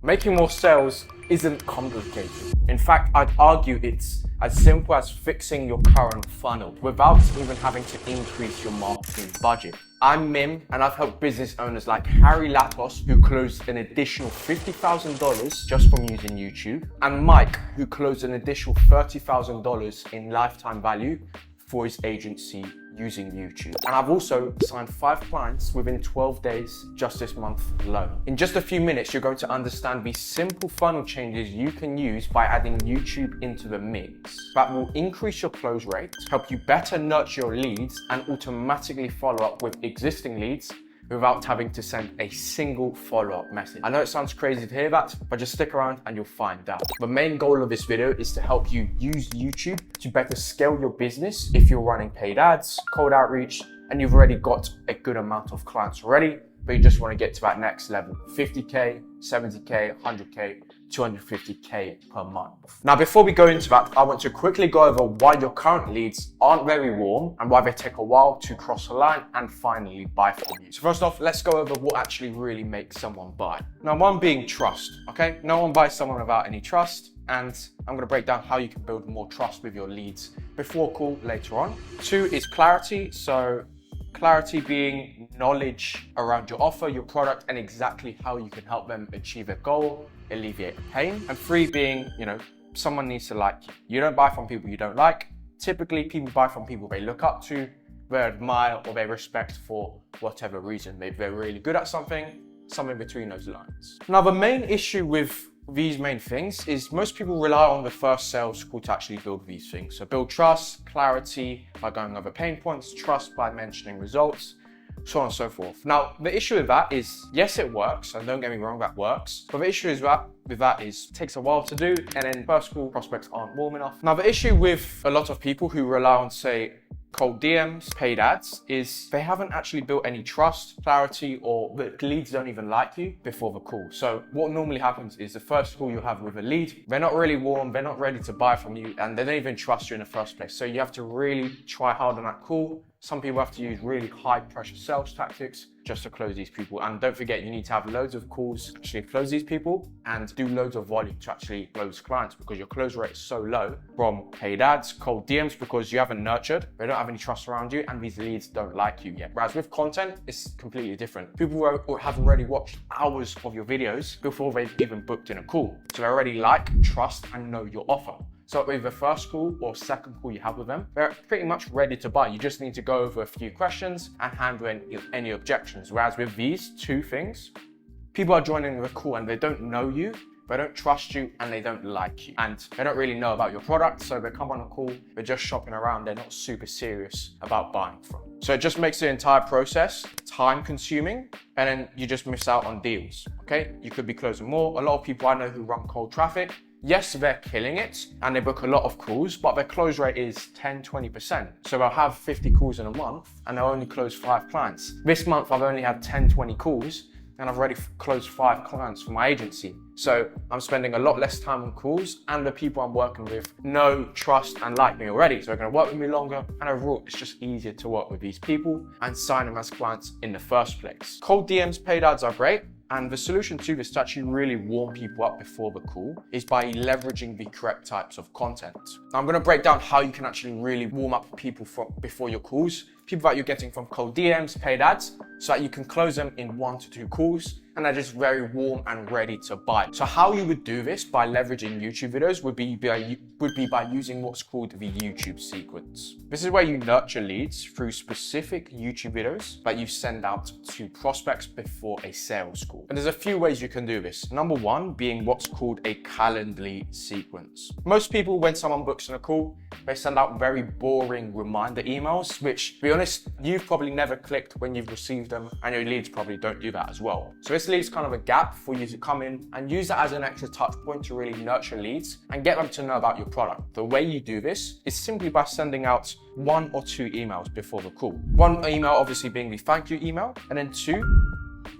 Making more sales isn't complicated. In fact, I'd argue it's as simple as fixing your current funnel without even having to increase your marketing budget. I'm Mim, and I've helped business owners like Harry Latos, who closed an additional $50,000 just from using YouTube, and Mike, who closed an additional $30,000 in lifetime value for his agency using YouTube. And I've also signed 5 clients within 12 days just this month alone. In just a few minutes, you're going to understand the simple funnel changes you can use by adding YouTube into the mix that will increase your close rate, help you better nurture your leads, and automatically follow up with existing leads without having to send a single follow-up message. I know it sounds crazy to hear that, but just stick around and you'll find out. The main goal of this video is to help you use YouTube to better scale your business if you're running paid ads, cold outreach, and you've already got a good amount of clients already, but you just want to get to that next level, 50K, 70K, 100K, 250K per month. Now, before we go into that, I want to quickly go over why your current leads aren't very warm and why they take a while to cross the line and finally buy from you. So first off, let's go over what actually really makes someone buy. Now, one being trust, okay? No one buys someone without any trust, and I'm gonna break down how you can build more trust with your leads before a call later on. 2 is clarity. So clarity being knowledge around your offer, your product, and exactly how you can help them achieve a goal, alleviate pain. And 3 being, someone needs to like you. You don't buy from people you don't like. Typically, people buy from people they look up to, they admire, or they respect for whatever reason. Maybe they're really good at something between those lines. Now, the main issue with these main things is most people rely on the first sales call to actually build these things. So build trust, clarity by going over pain points, trust by mentioning results, so on and so forth. Now, the issue with that is, yes, it works, and don't get me wrong, that works. But the issue is with that is it takes a while to do, and then first call prospects aren't warm enough. Now, the issue with a lot of people who rely on, say, cold DMs, paid ads, is they haven't actually built any trust, clarity, or the leads don't even like you before the call. So what normally happens is the first call you have with a lead, they're not really warm, they're not ready to buy from you, and they don't even trust you in the first place. So you have to really try hard on that call. Some people have to use really high pressure sales tactics just to close these people. And don't forget, you need to have loads of calls to actually close these people and do loads of volume to actually close clients, because your close rate is so low from paid ads, cold DMs, because you haven't nurtured, they don't have any trust around you, and these leads don't like you yet. Whereas with content, it's completely different. People have already watched hours of your videos before they've even booked in a call. So they already like, trust, and know your offer. So with the first call or second call you have with them, they're pretty much ready to buy. You just need to go over a few questions and handle any objections. Whereas with these 2 things, people are joining the call and they don't know you, they don't trust you, and they don't like you. And they don't really know about your product, so they come on a call, they're just shopping around, they're not super serious about buying from. So it just makes the entire process time consuming, and then you just miss out on deals, okay? You could be closing more. A lot of people I know who run cold traffic, yes, they're killing it and they book a lot of calls, but their close rate is 10-20%. So they'll have 50 calls in a month and they'll only close 5 clients. This month, I've only had 10-20 calls and I've already closed 5 clients for my agency. So I'm spending a lot less time on calls, and the people I'm working with know, trust, and like me already. So they're gonna work with me longer, and overall, it's just easier to work with these people and sign them as clients in the first place. Cold DMs, paid ads are great. And the solution to this to actually really warm people up before the call is by leveraging the correct types of content. Now, I'm going to break down how you can actually really warm up people before your calls, people that you're getting from cold DMs, paid ads, so that you can close them in 1 to 2 calls, and they're just very warm and ready to buy. So how you would do this by leveraging YouTube videos would be by using what's called the YouTube sequence. This is where you nurture leads through specific YouTube videos that you send out to prospects before a sales call. And there's a few ways you can do this. Number 1 being what's called a Calendly sequence. Most people, when someone books in a call, they send out very boring reminder emails, which, to be honest, you've probably never clicked when you've received them, and your leads probably don't do that as well. So this leaves kind of a gap for you to come in and use that as an extra touch point to really nurture leads and get them to know about your product. The way you do this is simply by sending out 1 or 2 emails before the call. 1 email obviously being the thank you email, and then 2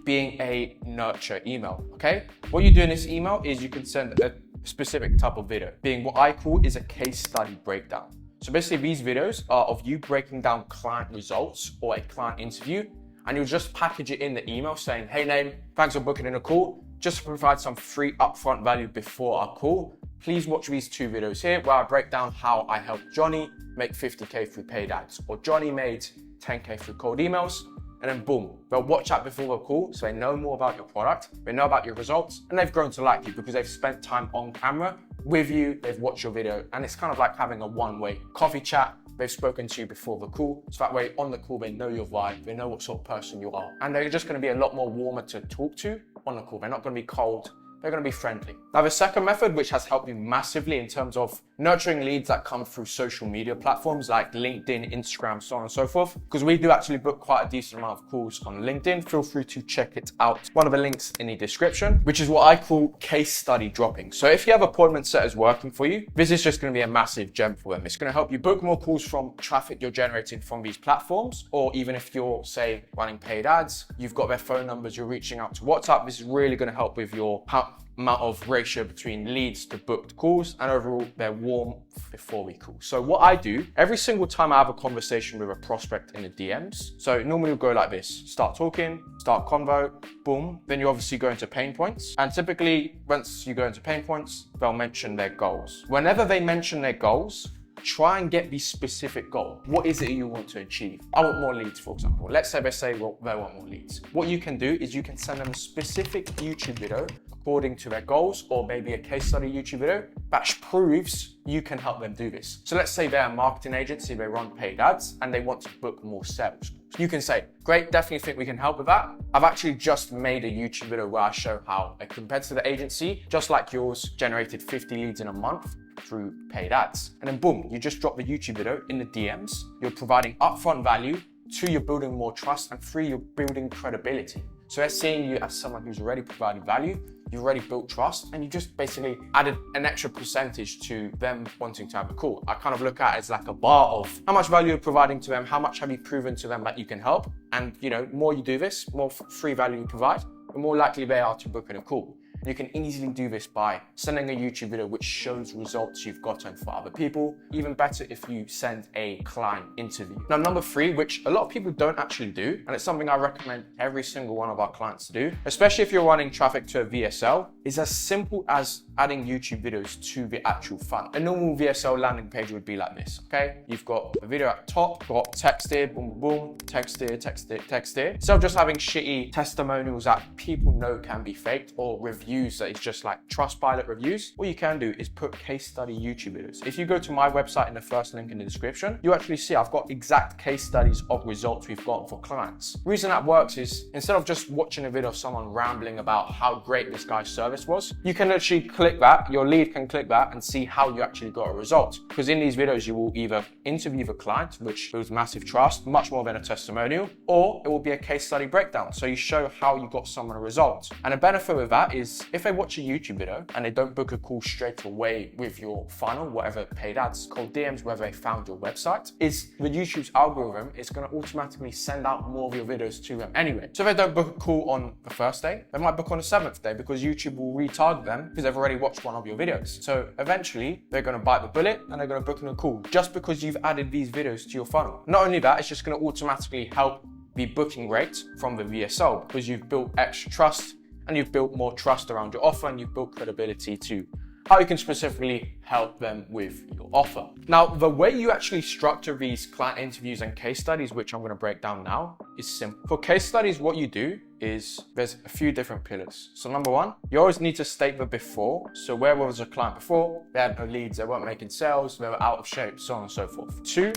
being a nurture email, okay? What you do in this email is you can send a specific type of video, being what I call is a case study breakdown. So basically these videos are of you breaking down client results or a client interview, and you'll just package it in the email saying, hey name, thanks for booking in a call. just to provide some free upfront value before our call, please watch these 2 videos here where I break down how I helped Johnny make 50K through paid ads, or Johnny made 10K through cold emails, and then boom, they'll watch that before the call so they know more about your product, they know about your results, and they've grown to like you because they've spent time on camera with you, they've watched your video, and it's kind of like having a one-way coffee chat. They've spoken to you before the call, so that way on the call they know your vibe, they know what sort of person you are, and they're just going to be a lot more warmer to talk to on the call. They're not going to be cold, they're going to be friendly. Now, the second method, which has helped me massively in terms of nurturing leads that come through social media platforms like LinkedIn, Instagram, so on and so forth, because we do actually book quite a decent amount of calls on LinkedIn. Feel free to check it out. One of the links in the description, which is what I call case study dropping. So if you have appointment setters working for you, this is just going to be a massive gem for them. It's going to help you book more calls from traffic you're generating from these platforms, or even if you're, say, running paid ads, you've got their phone numbers, you're reaching out to WhatsApp. This is really going to help with your amount of ratio between leads to booked calls, and overall they're warm before we call. So what I do every single time I have a conversation with a prospect in the DMs, so normally we'll go like this: start talking, start convo, boom, then you obviously go into pain points, and typically once you go into pain points, they'll mention their goals. Whenever they mention their goals, try and get the specific goal. What is it you want to achieve? I want more leads, for example. Let's say they say, well, they want more leads. What you can do is you can send them a specific YouTube video according to their goals, or maybe a case study YouTube video that proves you can help them do this. So let's say they're a marketing agency, they run paid ads, and they want to book more sales. You can say, great, definitely think we can help with that. I've actually just made a YouTube video where I show how a competitor agency, just like yours, generated 50 leads in a month through paid ads. And then boom, you just drop the YouTube video in the DMs. You're providing upfront value. 2, you're building more trust, and 3, you're building credibility. So they're seeing you as someone who's already providing value, you've already built trust, and you just basically added an extra percentage to them wanting to have a call. I kind of look at it as like a bar of how much value you're providing to them, how much have you proven to them that you can help, and more you do this, more free value you provide, the more likely they are to book in a call. You can easily do this by sending a YouTube video which shows results you've gotten for other people. Even better if you send a client interview. Now, number 3, which a lot of people don't actually do, and it's something I recommend every single one of our clients to do, especially if you're running traffic to a VSL, is as simple as adding YouTube videos to the actual funnel. A normal VSL landing page would be like this, okay? You've got a video at the top, got text here, boom, boom, boom, text here, text here, text here. Instead of just having shitty testimonials that people know can be faked, or reviews that is just like Trustpilot reviews, what you can do is put case study YouTube videos. If you go to my website in the first link in the description, you actually see I've got exact case studies of results we've gotten for clients. The reason that works is instead of just watching a video of someone rambling about how great this guy's service was, you can literally click that, your lead can click that and see how you actually got a result. Because in these videos, you will either interview the client, which builds massive trust, much more than a testimonial, or it will be a case study breakdown. So you show how you got someone a result. And the benefit with that is if they watch a YouTube video and they don't book a call straight away with your funnel, whatever paid ads, cold DMs, whether they found your website, is the YouTube's algorithm is going to automatically send out more of your videos to them anyway. So if they don't book a call on the first day, they might book on the 7th day because YouTube will retarget them because they've already watched one of your videos. So eventually they're going to bite the bullet and they're going to book in a call just because you've added these videos to your funnel. Not only that, it's just going to automatically help the booking rate from the VSL because you've built extra trust and you've built more trust around your offer, and you've built credibility to how you can specifically help them with your offer. Now, the way you actually structure these client interviews and case studies, which I'm going to break down now, is simple. For case studies, what you do is there's a few different pillars. So number 1, you always need to state the before. So where was a client before? They had no leads, they weren't making sales, they were out of shape, so on and so forth. 2,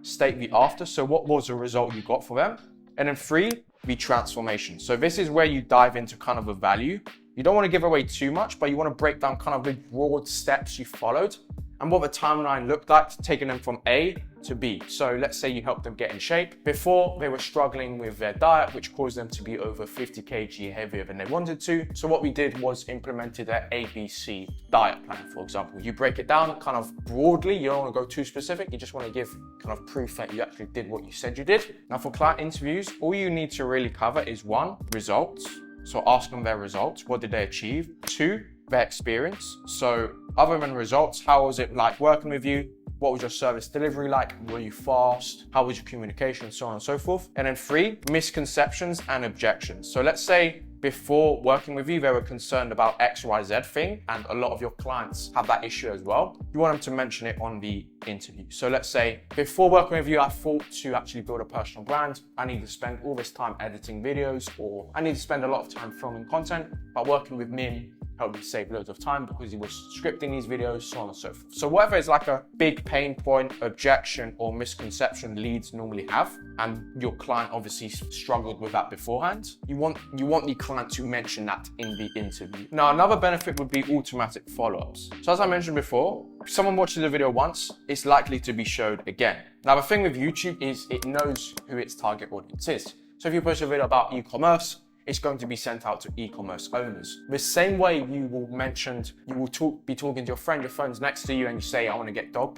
state the after. So what was the result you got for them? And then 3, the transformation. So this is where you dive into kind of a value. You don't want to give away too much, but you want to break down kind of the broad steps you followed and what the timeline looked like, taking them from A to B. So let's say you helped them get in shape. Before, they were struggling with their diet, which caused them to be over 50 kg heavier than they wanted to. So what we did was implemented an ABC diet plan, for example. You break it down kind of broadly. You don't want to go too specific. You just want to give kind of proof that you actually did what you said you did. Now for client interviews, all you need to really cover is 1, results. So ask them their results. What did they achieve? 2, their experience. So other than results, how was it like working with you? What was your service delivery like? Were you fast? How was your communication? So on and so forth. And then 3, misconceptions and objections. So let's say before working with you, they were concerned about XYZ thing, and a lot of your clients have that issue as well. You want them to mention it on the interview. So let's say, before working with you, I thought to actually build a personal brand, I need to spend all this time editing videos, or I need to spend a lot of time filming content, but working with Mim helped me save loads of time because he was scripting these videos, so on and so forth. So whatever is like a big pain point, objection, or misconception leads normally have, and your client obviously struggled with that beforehand, you want the client to mention that in the interview. Now, another benefit would be automatic follow-ups. So as I mentioned before, if someone watches a video once, it's likely to be showed again. Now, the thing with YouTube is it knows who its target audience is. So if you post a video about e-commerce, it's going to be sent out to e-commerce owners. The same way you will be talking to your friend, your phone's next to you, and you say, I want to get dog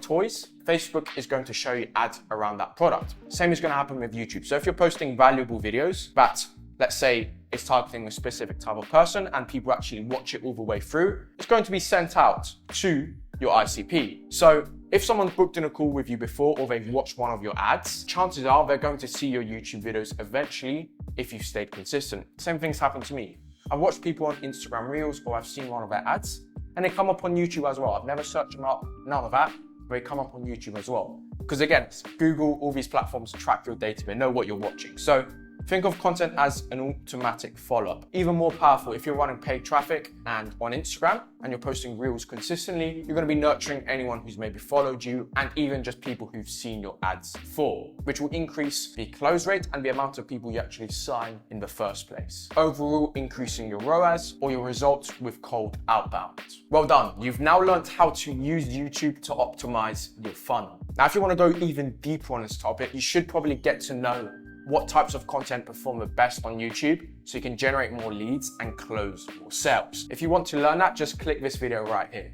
toys, Facebook is going to show you ads around that product. Same is going to happen with YouTube. So if you're posting valuable videos that, let's say, is targeting a specific type of person and people actually watch it all the way through, it's going to be sent out to your ICP. So if someone's booked in a call with you before or they've watched one of your ads, chances are they're going to see your YouTube videos eventually if you've stayed consistent. Same things happen to me. I've watched people on Instagram Reels or I've seen one of their ads and they come up on YouTube as well. I've never searched them up, none of that, but they come up on YouTube as well. Because again, Google, all these platforms track your data, they know what you're watching. So think of content as an automatic follow-up. Even more powerful, if you're running paid traffic and on Instagram and you're posting Reels consistently, you're going to be nurturing anyone who's maybe followed you and even just people who've seen your ads before, which will increase the close rate and the amount of people you actually sign in the first place. Overall, increasing your ROAS or your results with cold outbound. Well done. You've now learned how to use YouTube to optimize your funnel. Now, if you want to go even deeper on this topic, you should probably get to know what types of content perform the best on YouTube so you can generate more leads and close more sales. If you want to learn that, just click this video right here.